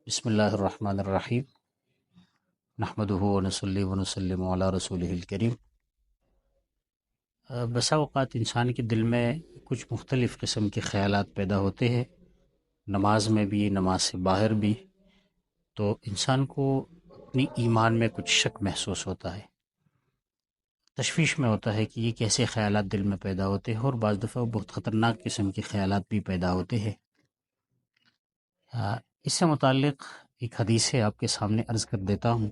بسم اللہ الرحمن الرحیم نحمدہ ونصلی ونسلم علی رسولہ الکریم۔ بسا اوقات انسان کے دل میں کچھ مختلف قسم کے خیالات پیدا ہوتے ہیں، نماز میں بھی، نماز سے باہر بھی، تو انسان کو اپنی ایمان میں کچھ شک محسوس ہوتا ہے، تشویش میں ہوتا ہے کہ یہ کیسے خیالات دل میں پیدا ہوتے ہیں، اور بعض دفعہ بہت خطرناک قسم کے خیالات بھی پیدا ہوتے ہیں۔ اس سے متعلق ایک حدیث ہے، آپ کے سامنے عرض کر دیتا ہوں۔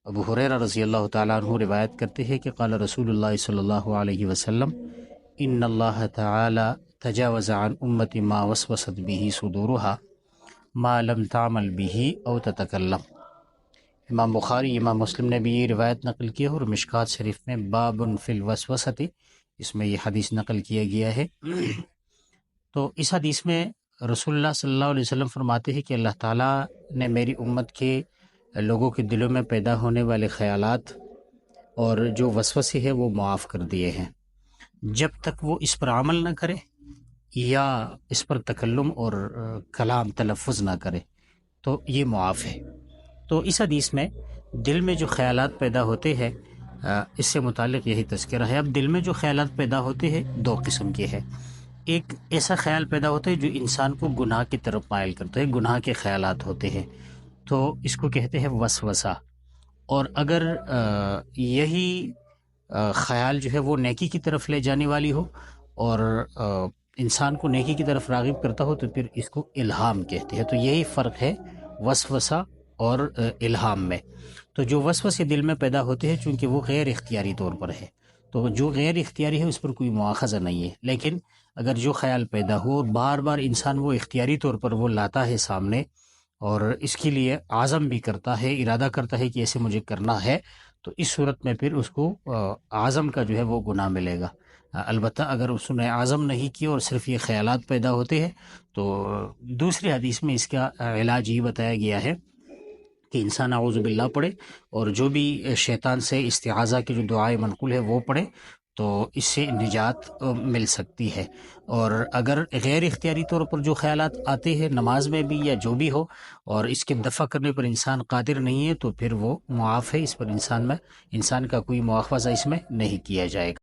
ابو ہریرہ رضی اللہ تعالیٰ عنہ روایت کرتے ہیں کہ قال رسول اللہ صلی اللہ علیہ وسلم ان اللہ تعالی تجاوز عن امتی ما وسوست به صدورها ما لم تعمل به او تتکلم۔ امام بخاری، امام مسلم نے بھی یہ روایت نقل کی ہے، اور مشکات شریف میں باب فی الوسوسۃ اس میں یہ حدیث نقل کیا گیا ہے۔ تو اس حدیث میں رسول اللہ صلی اللہ علیہ وسلم فرماتے ہیں کہ اللہ تعالیٰ نے میری امت کے لوگوں کے دلوں میں پیدا ہونے والے خیالات اور جو وسوسے ہیں وہ معاف کر دیے ہیں، جب تک وہ اس پر عمل نہ کرے یا اس پر تکلم اور کلام تلفظ نہ کرے تو یہ معاف ہے۔ تو اس حدیث میں دل میں جو خیالات پیدا ہوتے ہیں، اس سے متعلق یہی تذکرہ ہے۔ اب دل میں جو خیالات پیدا ہوتے ہیں دو قسم کے ہیں۔ ایک ایسا خیال پیدا ہوتا ہے جو انسان کو گناہ کی طرف مائل کرتا ہے، گناہ کے خیالات ہوتے ہیں، تو اس کو کہتے ہیں وسوسہ۔ اور اگر یہی خیال جو ہے وہ نیکی کی طرف لے جانے والی ہو اور انسان کو نیکی کی طرف راغب کرتا ہو تو پھر اس کو الہام کہتے ہیں۔ تو یہی فرق ہے وسوسہ اور الہام میں۔ تو جو وسوسے دل میں پیدا ہوتے ہیں چونکہ وہ غیر اختیاری طور پر ہے، تو جو غیر اختیاری ہے اس پر کوئی مواخذہ نہیں ہے، لیکن اگر جو خیال پیدا ہو اور بار بار انسان وہ اختیاری طور پر وہ لاتا ہے سامنے اور اس کے لیے عزم بھی کرتا ہے، ارادہ کرتا ہے کہ ایسے مجھے کرنا ہے، تو اس صورت میں پھر اس کو عزم کا جو ہے وہ گناہ ملے گا۔ البتہ اگر اس نے عزم نہیں کیا اور صرف یہ خیالات پیدا ہوتے ہیں تو دوسری حدیث میں اس کا علاج یہ بتایا گیا ہے کہ انسان اعوذ باللہ پڑھے اور جو بھی شیطان سے استعاذہ کی جو دعائیں منقول ہے وہ پڑھے، تو اس سے نجات مل سکتی ہے۔ اور اگر غیر اختیاری طور پر جو خیالات آتے ہیں نماز میں بھی یا جو بھی ہو اور اس کے دفع کرنے پر انسان قادر نہیں ہے تو پھر وہ معاف ہے، اس پر انسان کا کوئی مواخذہ اس میں نہیں کیا جائے گا۔